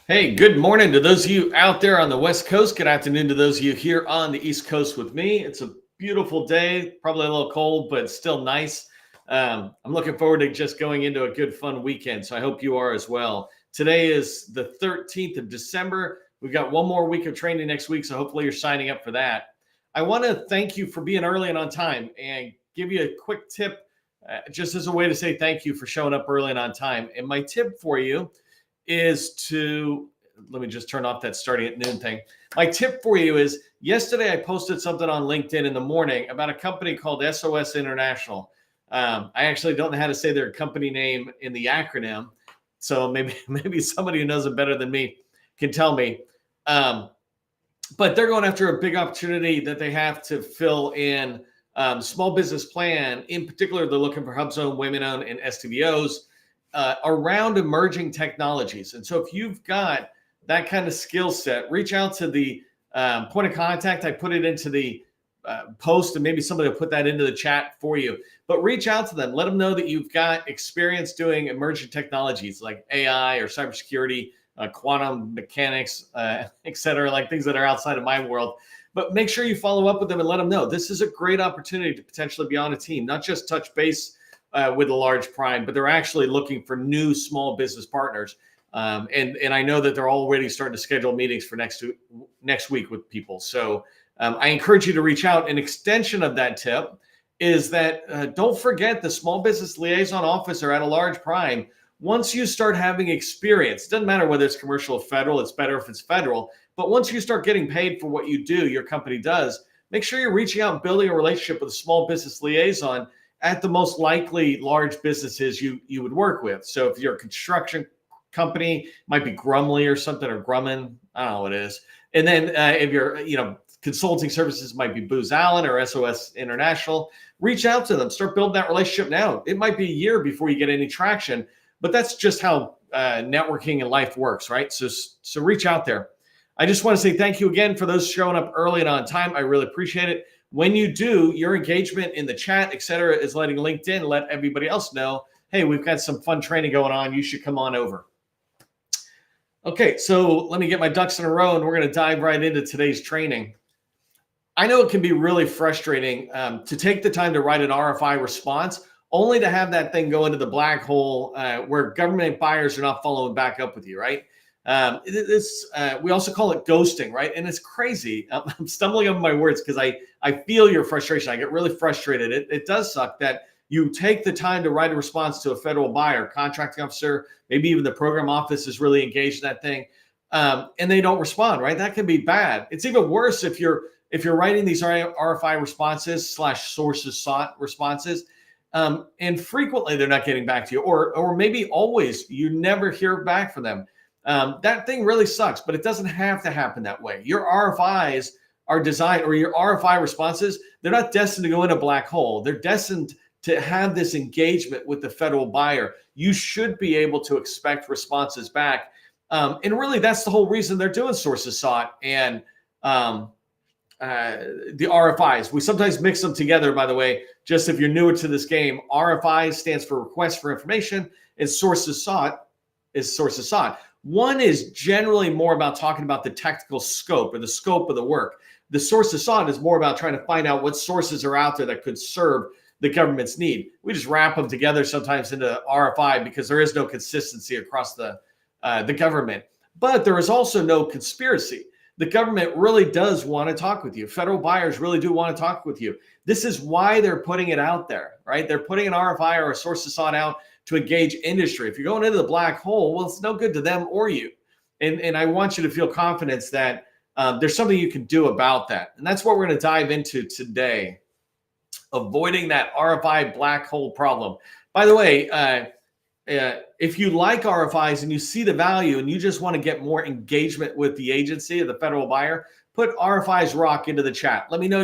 Hey, good morning to those of you out there on the West Coast. Good afternoon to those of you here on the East Coast with me. It's a beautiful day, probably a little cold, but still nice. I'm looking forward to just going into a good, fun weekend. So I hope you are as well. Today is the 13th of December. We've got one more week of training next week. So hopefully you're signing up for that. I want to thank you for being early and on time and give you a quick tip just as a way to say thank you for showing up early and on time. And my tip for you is to let me just turn off that starting at noon thing. My tip for you is yesterday I posted something on LinkedIn in the morning about a company called SOS International. I actually don't know how to say their company name in the acronym, so maybe somebody who knows it better than me can tell me. But they're going after a big opportunity that they have to fill in small business plan. In particular, they're looking for HubZone, women-owned, and STVOs. Around emerging technologies. And so if you've got that kind of skill set, reach out to the point of contact. I put it into the post, and maybe somebody will put that into the chat for you. But reach out to them. Let them know that you've got experience doing emerging technologies like AI or cybersecurity, quantum mechanics, et cetera, like things that are outside of my world. But make sure you follow up with them and let them know this is a great opportunity to potentially be on a team, not just touch base with a large prime, but they're actually looking for new small business partners. And I know that they're already starting to schedule meetings for next week with people. So I encourage you to reach out. An extension of that tip is that don't forget the small business liaison officer at a large prime. Once you start having experience, it doesn't matter whether it's commercial or federal, it's better if it's federal. But once you start getting paid for what you do, your company does, make sure you're reaching out and building a relationship with a small business liaison at the most likely large businesses you would work with. So if you're a construction company, it might be Grumley or something, or Grumman, I don't know what it is. And then if you're, consulting services, might be Booz Allen or SOS International. Reach out to them, start building that relationship now. It might be a year before you get any traction, but that's just how networking and life works, right? So reach out there. I just want to say thank you again for those showing up early and on time. I really appreciate it. When you do, your engagement in the chat, et cetera, is letting LinkedIn let everybody else know, hey, we've got some fun training going on. You should come on over. Okay, so let me get my ducks in a row, and we're going to dive right into today's training. I know it can be really frustrating to take the time to write an RFI response, only to have that thing go into the black hole where government buyers are not following back up with you, right? We also call it ghosting, right? And it's crazy. I'm stumbling over my words because I feel your frustration. I get really frustrated. It does suck that you take the time to write a response to a federal buyer, contracting officer, maybe even the program office is really engaged in that thing, and they don't respond, right? That can be bad. It's even worse if you're writing these RFI responses / sources sought responses, and frequently they're not getting back to you, or maybe always you never hear back from them. That thing really sucks, but it doesn't have to happen that way. Your RFIs are designed, or your RFI responses, they're not destined to go in a black hole. They're destined to have this engagement with the federal buyer. You should be able to expect responses back. And really, that's the whole reason they're doing sources sought and the RFIs. We sometimes mix them together, by the way, just if you're newer to this game. RFI stands for request for information, and sources sought is sources sought. One is generally more about talking about the technical scope or the scope of the work. The sources sought is more about trying to find out what sources are out there that could serve the government's need. We just wrap them together sometimes into RFI because there is no consistency across the government. But there is also no conspiracy. The government really does want to talk with you. Federal buyers really do want to talk with you. This is why they're putting it out there, right? They're putting an RFI or a sources sought out to engage industry. If you're going into the black hole, well, it's no good to them or you. And I want you to feel confidence that there's something you can do about that. And that's what we're going to dive into today. Avoiding that RFI black hole problem. By the way, if you like RFIs and you see the value and you just want to get more engagement with the agency or the federal buyer, put RFIs rock into the chat. Let me know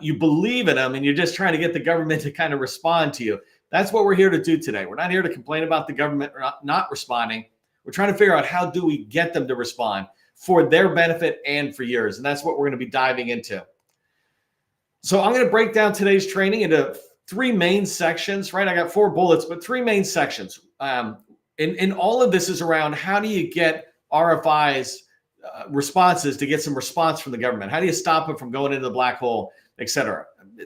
you believe in them and you're just trying to get the government to kind of respond to you. That's what we're here to do today. We're not here to complain about the government not responding. We're trying to figure out how do we get them to respond for their benefit and for yours. And that's what we're going to be diving into. So I'm going to break down today's training into three main sections, right? I got 4 bullets, but 3 main sections. And all of this is around how do you get RFIs responses to get some response from the government? How do you stop them from going into the black hole, et cetera?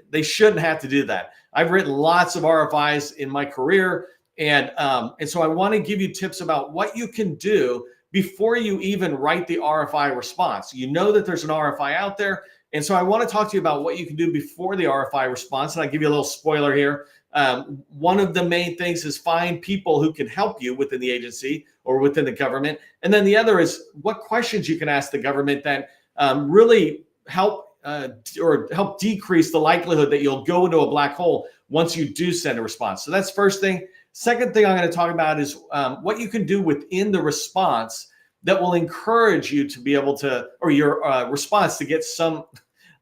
They shouldn't have to do that. I've written lots of RFIs in my career, and so I want to give you tips about what you can do before you even write the RFI response. You know that there's an RFI out there, and so I want to talk to you about what you can do before the RFI response. And I'll give you a little spoiler here. One of the main things is find people who can help you within the agency or within the government. And then the other is what questions you can ask the government that really help or help decrease the likelihood that you'll go into a black hole once you do send a response. So that's first thing. Second thing I'm going to talk about is what you can do within the response that will encourage you to be able to, or your response to get some.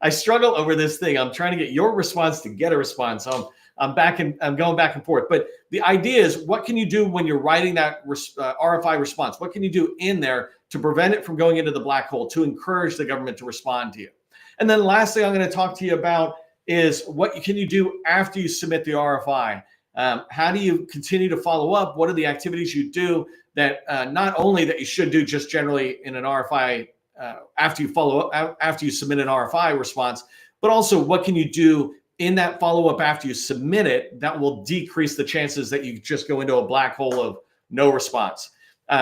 I struggle over this thing. I'm trying to get your response to get a response. So I'm going back and forth. But the idea is, what can you do when you're writing that RFI response? What can you do in there to prevent it from going into the black hole, to encourage the government to respond to you? And then lastly, I'm going to talk to you about is what can you do after you submit the RFI? How do you continue to follow up? What are the activities you do that not only that you should do just generally in an RFI after you follow up, after you submit an RFI response, but also what can you do in that follow-up after you submit it that will decrease the chances that you just go into a black hole of no response.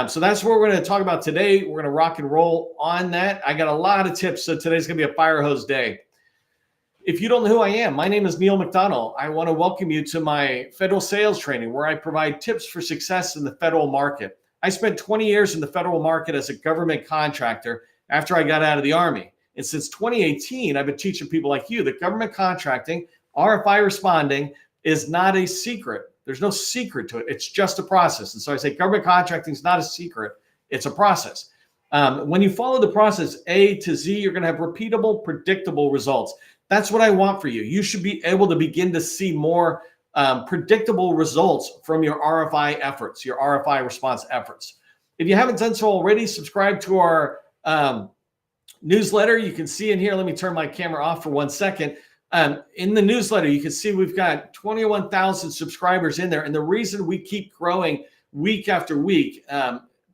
So that's what we're going to talk about today. We're going to rock and roll on that. I got a lot of tips, so today's going to be a fire hose day. If you don't know who I am, my name is Neil McDonald. I want to welcome you to my federal sales training, where I provide tips for success in the federal market. I spent 20 years in the federal market as a government contractor after I got out of the Army. And since 2018, I've been teaching people like you that government contracting, RFI responding, is not a secret. There's no secret to it. It's just a process. And so I say government contracting is not a secret. It's a process. When you follow the process A to Z, you're going to have repeatable, predictable results. That's what I want for you. You should be able to begin to see more predictable results from your RFI efforts, your RFI response efforts. If you haven't done so already, subscribe to our newsletter. You can see in here, let me turn my camera off for 1 second. In the newsletter, you can see we've got 21,000 subscribers in there. And the reason we keep growing week after week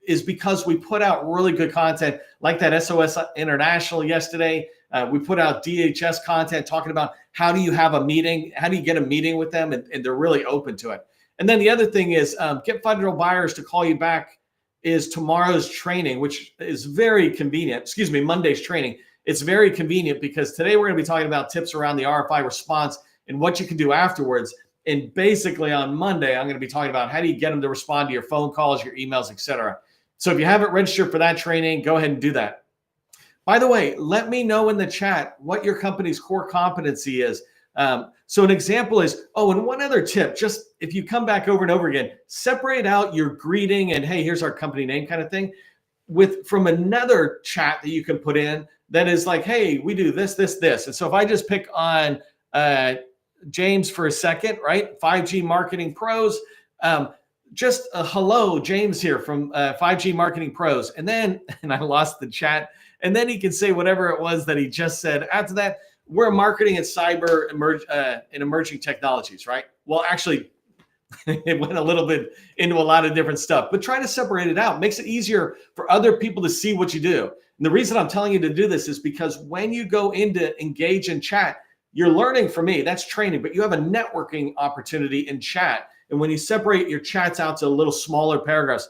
is because we put out really good content like that SOS International yesterday. We put out DHS content talking about how do you have a meeting, how do you get a meeting with them, and they're really open to it. And then the other thing is get federal buyers to call you back is tomorrow's training, which is very convenient. Excuse me, Monday's training. It's very convenient because today we're going to be talking about tips around the RFI response and what you can do afterwards. And basically on Monday, I'm going to be talking about how do you get them to respond to your phone calls, your emails, etc. So if you haven't registered for that training, go ahead and do that. By the way, let me know in the chat what your company's core competency is. So an example is, and one other tip, just if you come back over and over again, separate out your greeting and, hey, here's our company name kind of thing from another chat that you can put in that is like, hey, we do this, this, this. And so if I just pick on James for a second, right? 5G Marketing Pros, just a hello, James here from 5G Marketing Pros. And I lost the chat. And then he can say whatever it was that he just said. After that, we're marketing and cyber and emerging technologies, right? Well, actually, it went a little bit into a lot of different stuff, but try to separate it out. It makes it easier for other people to see what you do. And the reason I'm telling you to do this is because when you go into engage in chat, you're learning from me. That's training, but you have a networking opportunity in chat. And when you separate your chats out to a little smaller paragraphs,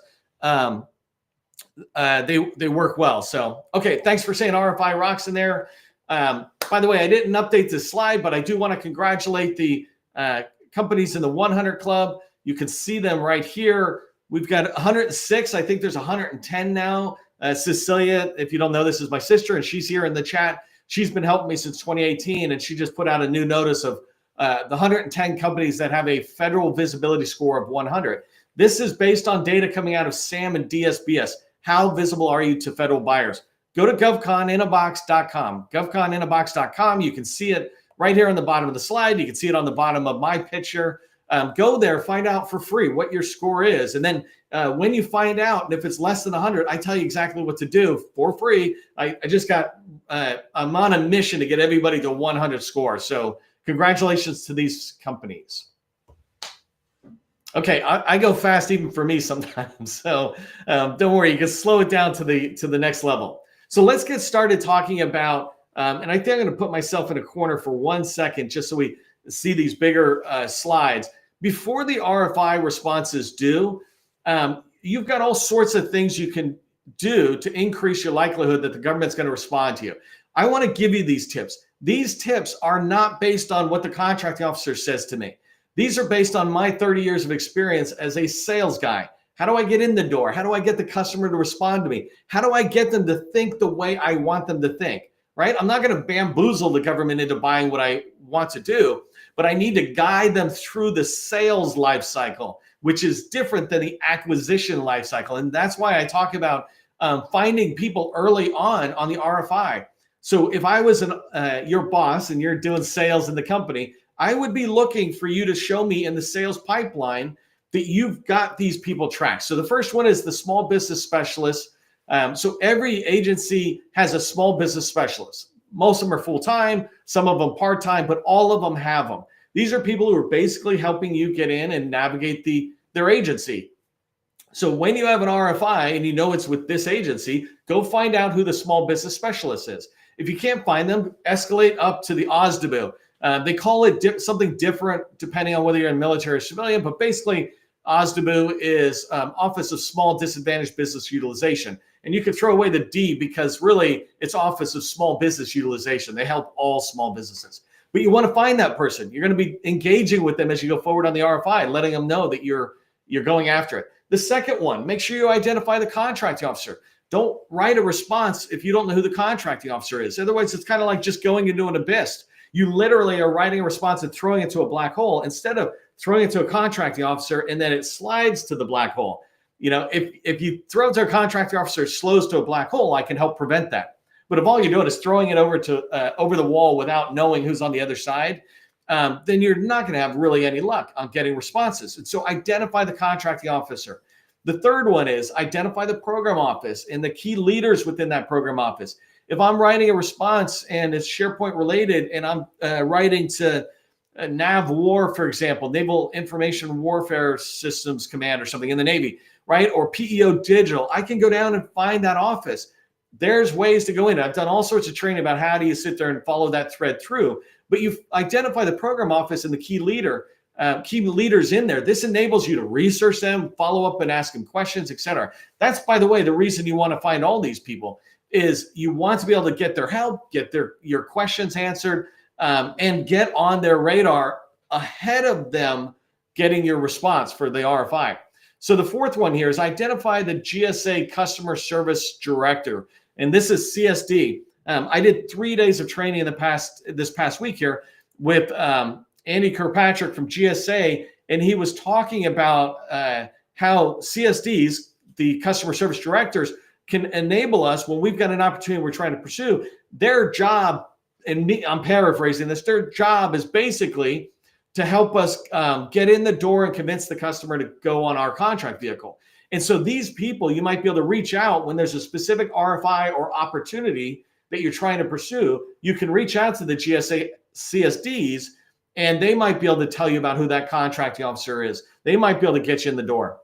they work well. So, okay, thanks for saying RFI rocks in there. By the way, I didn't update this slide, but I do want to congratulate the companies in the 100 Club. You can see them right here. We've got 106. I think there's 110 now. Cecilia, if you don't know, this is my sister, and she's here in the chat. She's been helping me since 2018, and she just put out a new notice of the 110 companies that have a federal visibility score of 100. This is based on data coming out of SAM and DSBS. How visible are you to federal buyers? Go to govconinAbox.com. GovconinAbox.com. You can see it right here on the bottom of the slide. You can see it on the bottom of my picture. Go there, find out for free what your score is. And then when you find out, and if it's less than 100, I tell you exactly what to do for free. I'm on a mission to get everybody to 100 score. So congratulations to these companies. Okay, I go fast even for me sometimes. So don't worry, you can slow it down to the next level. So let's get started talking about, and I think I'm going to put myself in a corner for 1 second just so we see these bigger slides. Before the RFI responses due, you've got all sorts of things you can do to increase your likelihood that the government's going to respond to you. I want to give you these tips. These tips are not based on what the contracting officer says to me. These are based on my 30 years of experience as a sales guy. How do I get in the door? How do I get the customer to respond to me? How do I get them to think the way I want them to think? Right? I'm not going to bamboozle the government into buying what I want to do, but I need to guide them through the sales life cycle, which is different than the acquisition life cycle. And that's why I talk about finding people early on the RFI. So if I was your boss and you're doing sales in the company, I would be looking for you to show me in the sales pipeline that you've got these people tracked. So the first one is the small business specialist. So every agency has a small business specialist. Most of them are full-time, some of them part-time, but all of them have them. These are people who are basically helping you get in and navigate their agency. So when you have an RFI and you know it's with this agency, go find out who the small business specialist is. If you can't find them, escalate up to the OSDBU. They call it something different depending on whether you're in military or civilian, but basically OSDBU is Office of Small Disadvantaged Business Utilization. And you can throw away the D because really it's Office of Small Business Utilization. They help all small businesses. But you want to find that person. You're going to be engaging with them as you go forward on the RFI, letting them know that you're going after it. The second one, make sure you identify the contracting officer. Don't write a response if you don't know who the contracting officer is. Otherwise, it's kind of like just going into an abyss. You literally are writing a response and throwing it to a black hole instead of throwing it to a contracting officer and then it slides to the black hole. You know, if you throw it to a contracting officer, it slows to a black hole, I can help prevent that. But if all you're doing is throwing it over the wall without knowing who's on the other side, then you're not going to have really any luck on getting responses. And so identify the contracting officer. The third one is identify the program office and the key leaders within that program office. If I'm writing a response and it's SharePoint related and I'm writing to NAVWAR, for example, Naval Information Warfare Systems Command or something in the Navy, right? Or PEO Digital, I can go down and find that office. There's ways to go in. I've done all sorts of training about how do you sit there and follow that thread through. But you identify the program office and the key leaders in there. This enables you to research them, follow up and ask them questions, et cetera. That's, by the way, the reason you want to find all these people is you want to be able to get their help, get your questions answered, and get on their radar ahead of them getting your response for the RFI. So the fourth one here is identify the GSA Customer Service Director, and this is CSD. I did 3 days of training this past week here with Andy Kirkpatrick from GSA, and he was talking about how CSDs, the Customer Service Directors, can enable us when we've got an opportunity we're trying to pursue. Their job, and I'm paraphrasing this, their job is basically to help us get in the door and convince the customer to go on our contract vehicle. And so these people, you might be able to reach out when there's a specific RFI or opportunity that you're trying to pursue. You can reach out to the GSA CSDs and they might be able to tell you about who that contracting officer is. They might be able to get you in the door.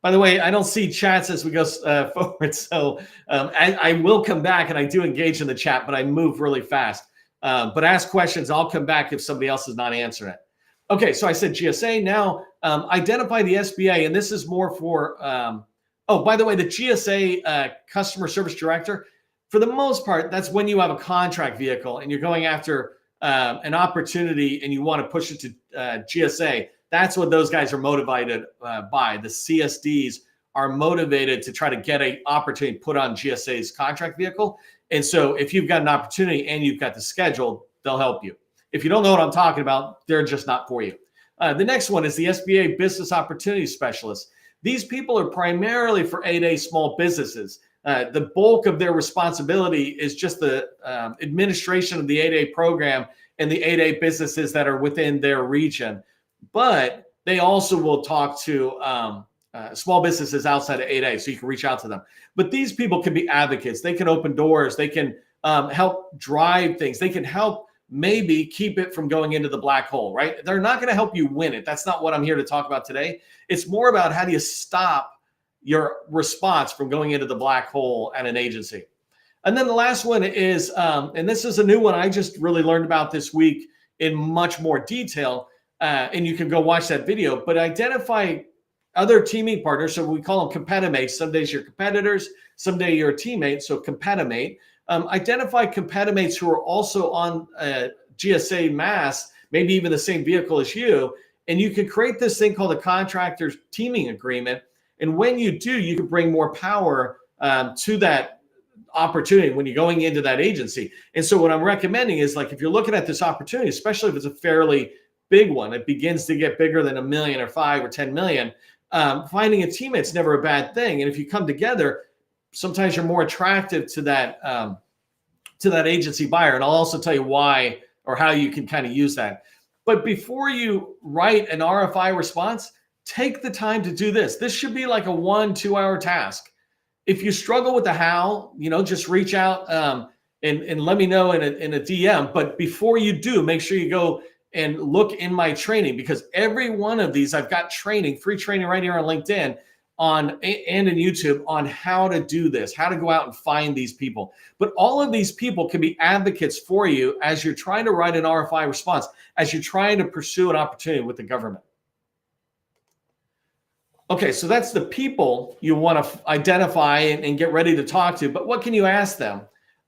By the way, I don't see chats as we go forward, so I will come back, and I do engage in the chat, but I move really fast. But ask questions. I'll come back if somebody else is not answering it. Okay, so I said GSA. Now, identify the SBA, and this is more for, oh, by the way, the GSA Customer Service Director, for the most part, that's when you have a contract vehicle and you're going after an opportunity and you want to push it to GSA. That's what those guys are motivated by. The CSDs are motivated to try to get an opportunity put on GSA's contract vehicle. And so if you've got an opportunity and you've got the schedule, they'll help you. If you don't know what I'm talking about, they're just not for you. The next one is the SBA Business Opportunity Specialist. These people are primarily for 8A small businesses. The bulk of their responsibility is just the administration of the 8A program and the 8A businesses that are within their region. But they also will talk to small businesses outside of 8A, so you can reach out to them. But these people can be advocates. They can open doors. They can help drive things. They can help maybe keep it from going into the black hole, right? They're not going to help you win it. That's not what I'm here to talk about today. It's more about how do you stop your response from going into the black hole at an agency. And then the last one is, and this is a new one I just really learned about this week in much more detail, and you can go watch that video, but identify other teaming partners. So we call them competimates. Some days you're competitors, some day you're a teammate, so competimates. Identify competimates who are also on GSA mass, maybe even the same vehicle as you, and you can create this thing called a contractors teaming agreement. And when you do, you can bring more power to that opportunity when you're going into that agency. And so what I'm recommending is, like, if you're looking at this opportunity, especially if it's a fairly big one, it begins to get bigger than $1 million or 5 or 10 million, finding a teammate's never a bad thing. And if you come together, sometimes you're more attractive to that agency buyer. And I'll also tell you why or how you can kind of use that. But before you write an RFI response, take the time to do this. This should be like a 1-2 hour task. If you struggle with the how, just reach out and let me know in a DM. But before you do, make sure you go and look in my training, because every one of these, I've got training, free training right here on LinkedIn and in YouTube on how to do this, how to go out and find these people. But all of these people can be advocates for you as you're trying to write an RFI response, as you're trying to pursue an opportunity with the government. Okay, so that's the people you want to identify and get ready to talk to. But what can you ask them?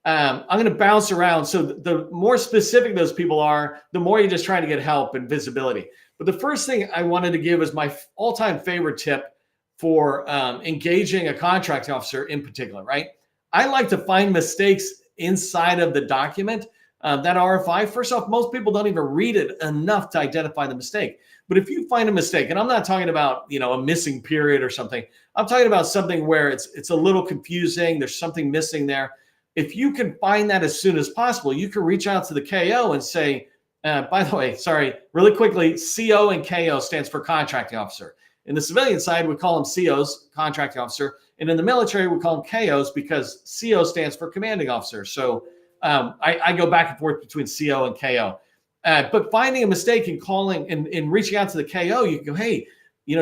I'm going to bounce around. So the more specific those people are, the more you're just trying to get help and visibility. But the first thing I wanted to give is my all-time favorite tip for engaging a contracting officer in particular, right? I like to find mistakes inside of the document. That RFI, first off, most people don't even read it enough to identify the mistake. But if you find a mistake, and I'm not talking about, a missing period or something, I'm talking about something where it's a little confusing, there's something missing there. If you can find that as soon as possible, you can reach out to the KO and say, by the way, sorry, really quickly, CO and KO stands for contracting officer. In the civilian side, we call them COs, contracting officer. And in the military, we call them KOs because CO stands for commanding officer. So I go back and forth between CO and KO. But finding a mistake and calling and reaching out to the KO, you can go, hey,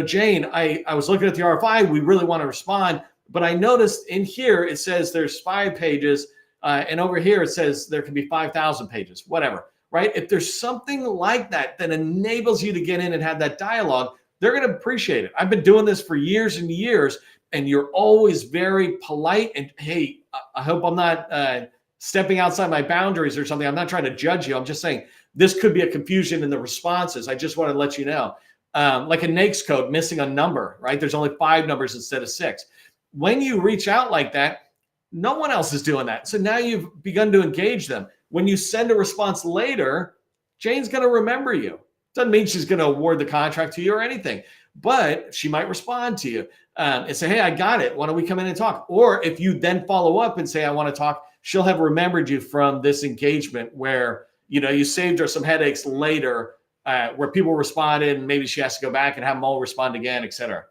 Jane, I was looking at the RFI. We really want to respond. But I noticed in here, it says there's 5 pages. And over here, it says there can be 5,000 pages, whatever, right? If there's something like that that enables you to get in and have that dialogue, they're going to appreciate it. I've been doing this for years and years, and you're always very polite. And hey, I hope I'm not stepping outside my boundaries or something. I'm not trying to judge you. I'm just saying this could be a confusion in the responses. I just want to let you know. Like a NAICS code missing a number, right? There's only 5 numbers instead of 6. When you reach out like that, no one else is doing that. So now you've begun to engage them. When you send a response later, Jane's going to remember you. Doesn't mean she's going to award the contract to you or anything, but she might respond to you and say, hey, I got it. Why don't we come in and talk? Or if you then follow up and say, I want to talk, she'll have remembered you from this engagement where, you saved her some headaches later where people responded and maybe she has to go back and have them all respond again, et cetera.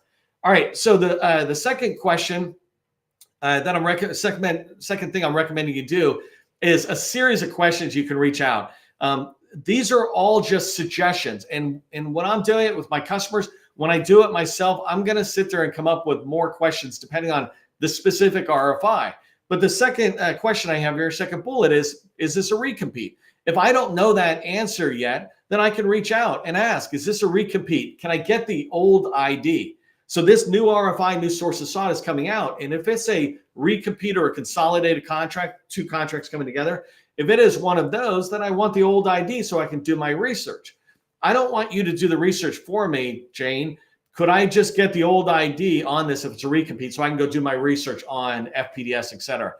All right. So the second question that second thing I'm recommending you do is a series of questions you can reach out. These are all just suggestions. And when I'm doing it with my customers, when I do it myself, I'm going to sit there and come up with more questions depending on the specific RFI. But the second question I have here, second bullet is this a recompete? If I don't know that answer yet, then I can reach out and ask, is this a recompete? Can I get the old ID? So this new RFI, new source of SOT is coming out. And if it's a recompete or a consolidated contract, 2 contracts coming together, if it is one of those, then I want the old ID so I can do my research. I don't want you to do the research for me, Jane. Could I just get the old ID on this if it's a recompete so I can go do my research on FPDS, et cetera?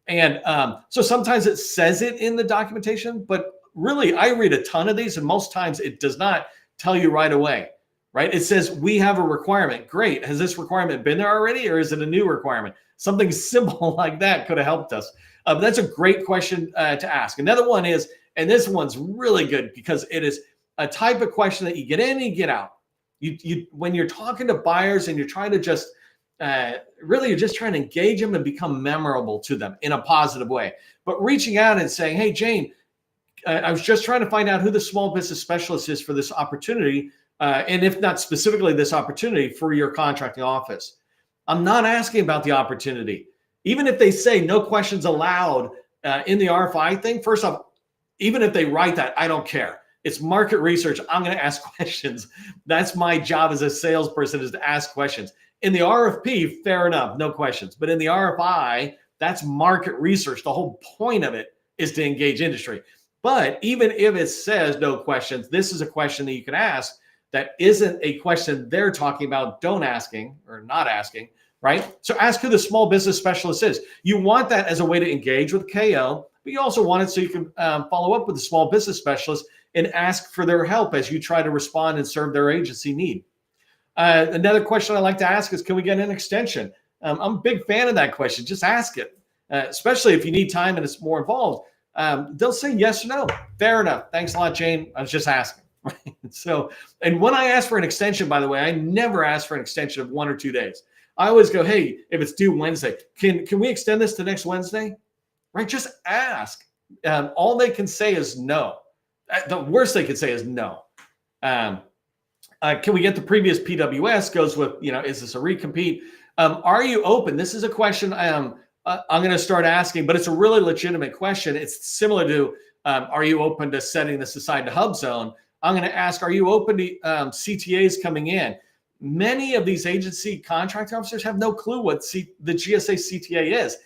And so sometimes it says it in the documentation, but really I read a ton of these and most times it does not tell you right away, right? It says we have a requirement. Great. Has this requirement been there already or is it a new requirement? Something simple like that could have helped us. But that's a great question to ask. Another one is, and this one's really good because it is a type of question that you get in and you get out. You when you're talking to buyers and you're trying to just really you're just trying to engage them and become memorable to them in a positive way. But reaching out and saying, hey, Jane, I was just trying to find out who the small business specialist is for this opportunity, and if not specifically this opportunity for your contracting office. I'm not asking about the opportunity. Even if they say no questions allowed in the RFI thing, first off, even if they write that, I don't care. It's market research. I'm going to ask questions. That's my job as a salesperson, is to ask questions. In the RFP, fair enough, no questions. But in the RFI, that's market research. The whole point of it is to engage industry. But even if it says no questions, this is a question that you can ask that isn't a question they're talking about don't asking or not asking, right? So ask who the small business specialist is. You want that as a way to engage with KO, but you also want it so you can follow up with the small business specialist and ask for their help as you try to respond and serve their agency need. Another question I like to ask is, can we get an extension? I'm a big fan of that question. Just ask it, especially if you need time and it's more involved. They'll say yes or no. Fair enough. Thanks a lot, Jane. I was just asking. Right? So, and when I ask for an extension, by the way, I never ask for an extension of 1 or 2 days. I always go, hey, if it's due Wednesday, can we extend this to next Wednesday? Right? Just ask. All they can say is no. The worst they could say is no. Can we get the previous PWS? Goes with, is this a recompete? Are you open? This is a question I'm going to start asking, but it's a really legitimate question. It's similar to, are you open to setting this aside to hub zone? I'm going to ask, are you open to CTAs coming in? Many of these agency contract officers have no clue what the GSA CTA is.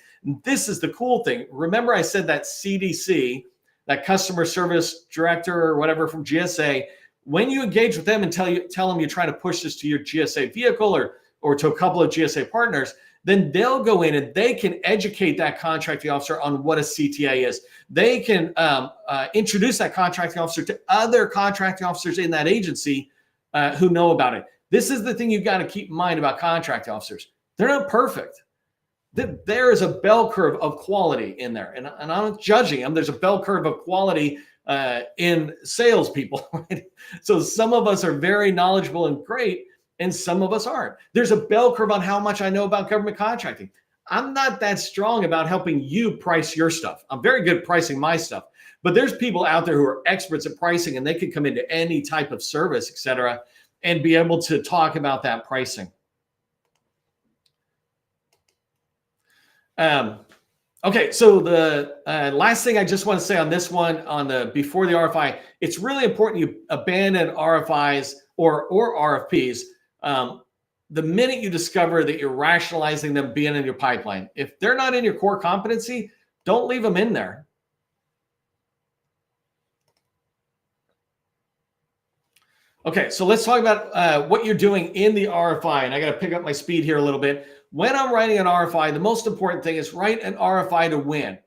This is the cool thing. Remember I said that CDC, that customer service director or whatever from GSA, when you engage with them and tell them you're trying to push this to your GSA vehicle or to a couple of GSA partners, then they'll go in and they can educate that contracting officer on what a CTA is. They can introduce that contracting officer to other contracting officers in that agency who know about it. This is the thing you've got to keep in mind about contracting officers. They're not perfect. There is a bell curve of quality in there. And I'm not judging them. There's a bell curve of quality in salespeople. Right? So some of us are very knowledgeable and great, and some of us aren't. There's a bell curve on how much I know about government contracting. I'm not that strong about helping you price your stuff. I'm very good at pricing my stuff. But there's people out there who are experts at pricing, and they can come into any type of service, et cetera, and be able to talk about that pricing. Okay, so the last thing I just want to say on this one, on the before the RFI, it's really important you abandon RFIs or RFPs the minute you discover that you're rationalizing them being in your pipeline. If they're not in your core competency, don't leave them in there. Okay, so let's talk about what you're doing in the RFI. And I got to pick up my speed here a little bit. When I'm writing an RFI, the most important thing is write an RFI to win.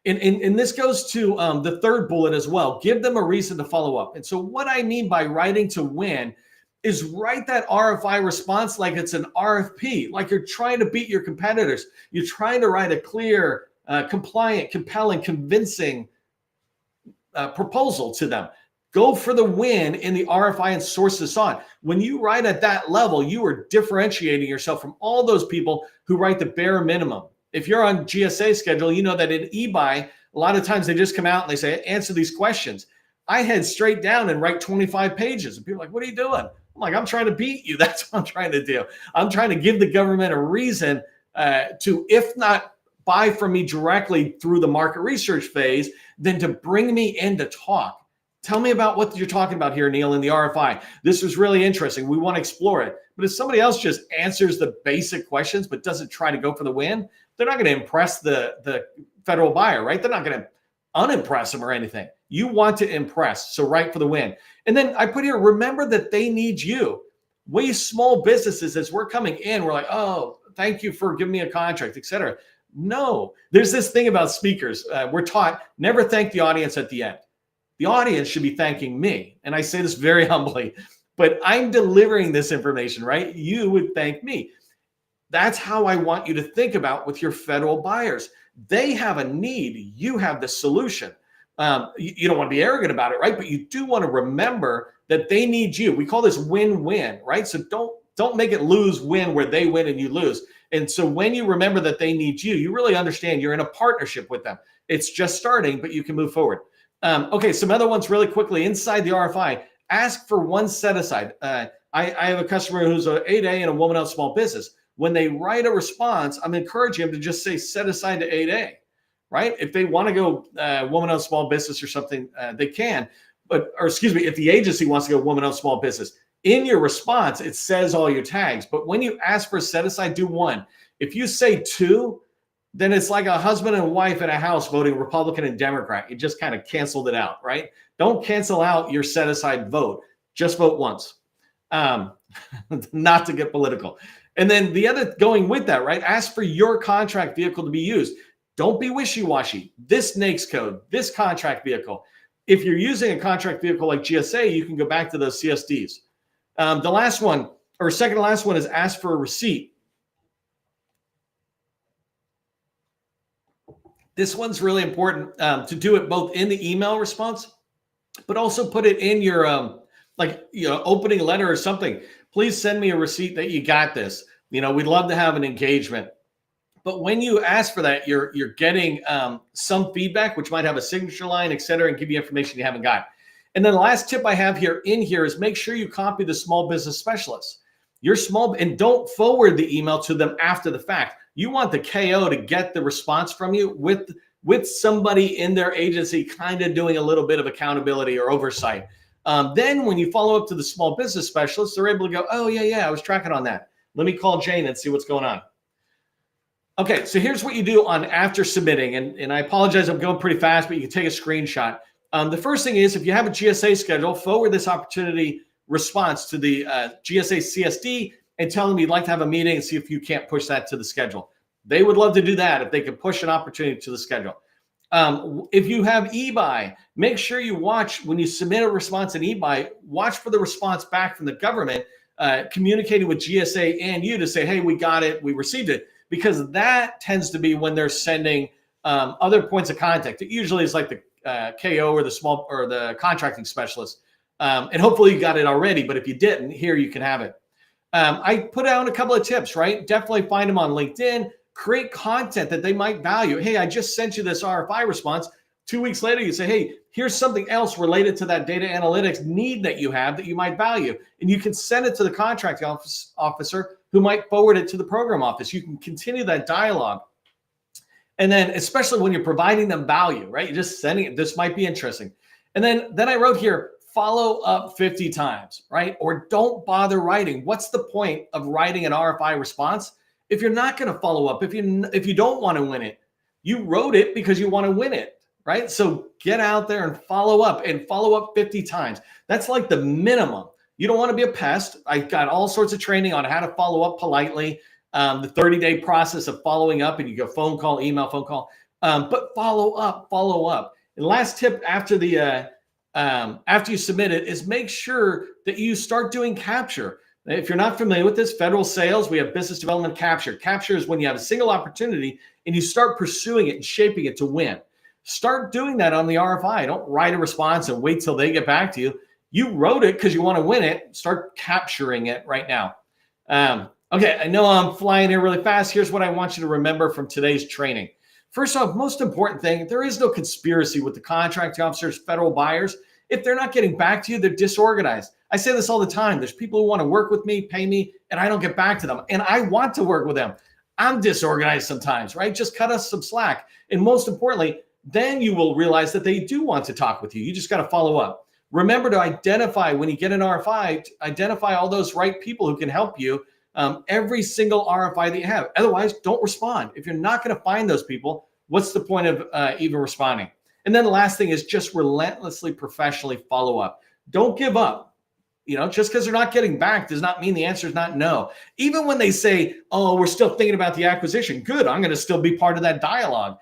And this goes to the third bullet as well. Give them a reason to follow up. And so what I mean by writing to win is write that RFI response like it's an RFP, like you're trying to beat your competitors. You're trying to write a clear, compliant, compelling, convincing proposal to them. Go for the win in the RFI and source this on. When you write at that level, you are differentiating yourself from all those people who write the bare minimum. If you're on GSA schedule, you know that in eBuy, a lot of times they just come out and they say, answer these questions. I head straight down and write 25 pages. And people are like, what are you doing? I'm like, I'm trying to beat you. That's what I'm trying to do. I'm trying to give the government a reason to, if not buy from me directly through the market research phase, then to bring me in to talk. Tell me about what you're talking about here, Neil, in the RFI. This was really interesting. We want to explore it. But if somebody else just answers the basic questions but doesn't try to go for the win, they're not going to impress the federal buyer, right? They're not going to unimpress them or anything. You want to impress, so write for the win. And then I put here, remember that they need you. We small businesses, as we're coming in, we're like, oh, thank you for giving me a contract, et cetera. No, there's this thing about speakers. We're taught never thank the audience at the end. The audience should be thanking me. And I say this very humbly, but I'm delivering this information, right? You would thank me. That's how I want you to think about with your federal buyers. They have a need. You have the solution. You don't want to be arrogant about it, right? But you do want to remember that they need you. We call this win-win, right? So don't make it lose-win where they win and you lose. And so when you remember that they need you, you really understand you're in a partnership with them. It's just starting, but you can move forward. Okay, some other ones really quickly inside the RFI. Ask for one set aside. I have a customer who's a 8A and a woman-owned small business. When they write a response, I'm encouraging them to just say set aside to 8A, right? If they want to go woman-owned small business or something, they can. Or excuse me, if the agency wants to go woman-owned small business, in your response, it says all your tags. But when you ask for a set aside, do one. If you say two, then it's like a husband and wife in a house voting Republican and Democrat. You just kind of canceled it out, right? Don't cancel out your set aside vote. Just vote once. Not to get political. And then the other going with that, right? Ask for your contract vehicle to be used. Don't be wishy-washy. This NAICS code, this contract vehicle. If you're using a contract vehicle like GSA, you can go back to those CSDs. The last one, or second to last one, is ask for a receipt. This one's really important to do it both in the email response, but also put it in your opening letter or something. Please send me a receipt that you got this. We'd love to have an engagement. But when you ask for that, you're getting some feedback, which might have a signature line, et cetera, and give you information you haven't got. And then the last tip I have here is make sure you copy the small business specialist. And don't forward the email to them after the fact. You want the KO to get the response from you with somebody in their agency kind of doing a little bit of accountability or oversight. Then when you follow up to the small business specialist, they're able to go, oh, yeah, I was tracking on that. Let me call Jane and see what's going on. Okay, so here's what you do on after submitting. And I apologize, I'm going pretty fast, but you can take a screenshot. The first thing is if you have a GSA schedule, forward this opportunity response to the GSA CSD and tell them you'd like to have a meeting and see if you can't push that to the schedule. They would love to do that if they could push an opportunity to the schedule. If you have eBuy, make sure you watch when you submit a response in eBuy, watch for the response back from the government, communicating with GSA and you to say, hey, we got it, we received it, because that tends to be when they're sending other points of contact. It usually is like the KO or the contracting specialist. And hopefully you got it already, but if you didn't, here you can have it. I put out a couple of tips, right? Definitely find them on LinkedIn, create content that they might value. Hey, I just sent you this RFI response. 2 weeks later, you say, hey, here's something else related to that data analytics need that you have that you might value. And you can send it to the contract officer who might forward it to the program office. You can continue that dialogue. And then especially when you're providing them value, right? You're just sending it. This might be interesting. And then I wrote here, follow up 50 times, right? Or don't bother writing. What's the point of writing an RFI response if you're not going to follow up? If you don't want to win it, you wrote it because you want to win it, right? So get out there and follow up 50 times. That's like the minimum. You don't want to be a pest. I got all sorts of training on how to follow up politely, the 30-day process of following up, and you go phone call, email, phone call, but follow up. And last tip after you submit it is make sure that you start doing capture. If you're not familiar with this, federal sales, we have business development capture. Capture is when you have a single opportunity and you start pursuing it and shaping it to win. Start doing that on the RFI. Don't write a response and wait till they get back to you. You wrote it because you want to win it. Start capturing it right now. Okay, I know I'm flying here really fast. Here's what I want you to remember from today's training. First off, most important thing, there is no conspiracy with the contract officers, federal buyers. If they're not getting back to you, they're disorganized. I say this all the time. There's people who want to work with me, pay me, and I don't get back to them. And I want to work with them. I'm disorganized sometimes, right? Just cut us some slack. And most importantly, then you will realize that they do want to talk with you. You just got to follow up. Remember to identify, when you get an RFI, identify all those right people who can help you. Every single RFI that you have. Otherwise, don't respond. If you're not going to find those people, what's the point of even responding? And then the last thing is just relentlessly, professionally follow up. Don't give up. Just because they're not getting back does not mean the answer is not no. Even when they say, oh, we're still thinking about the acquisition. Good. I'm going to still be part of that dialogue.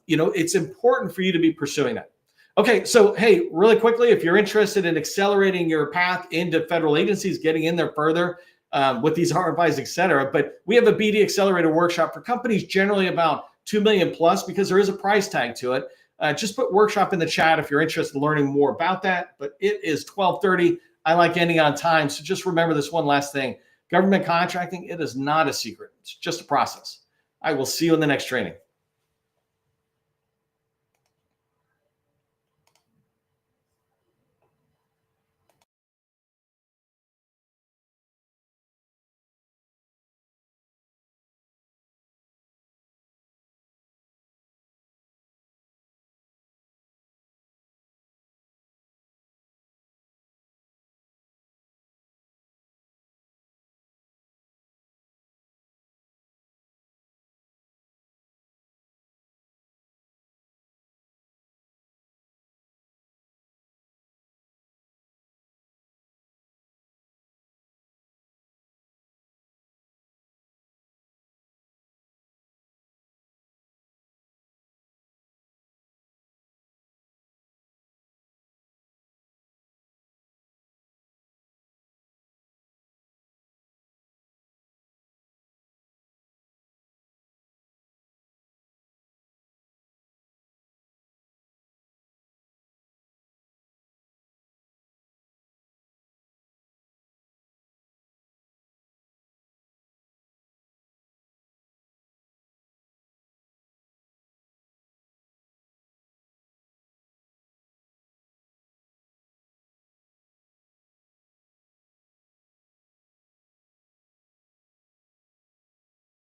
It's important for you to be pursuing that. Okay. So, hey, really quickly, if you're interested in accelerating your path into federal agencies, getting in there further, with these RFIs, et cetera. But we have a BD Accelerator workshop for companies generally about 2 million plus because there is a price tag to it. Just put workshop in the chat if you're interested in learning more about that. But it is 12:30. I like ending on time. So just remember this one last thing. Government contracting, it is not a secret. It's just a process. I will see you in the next training.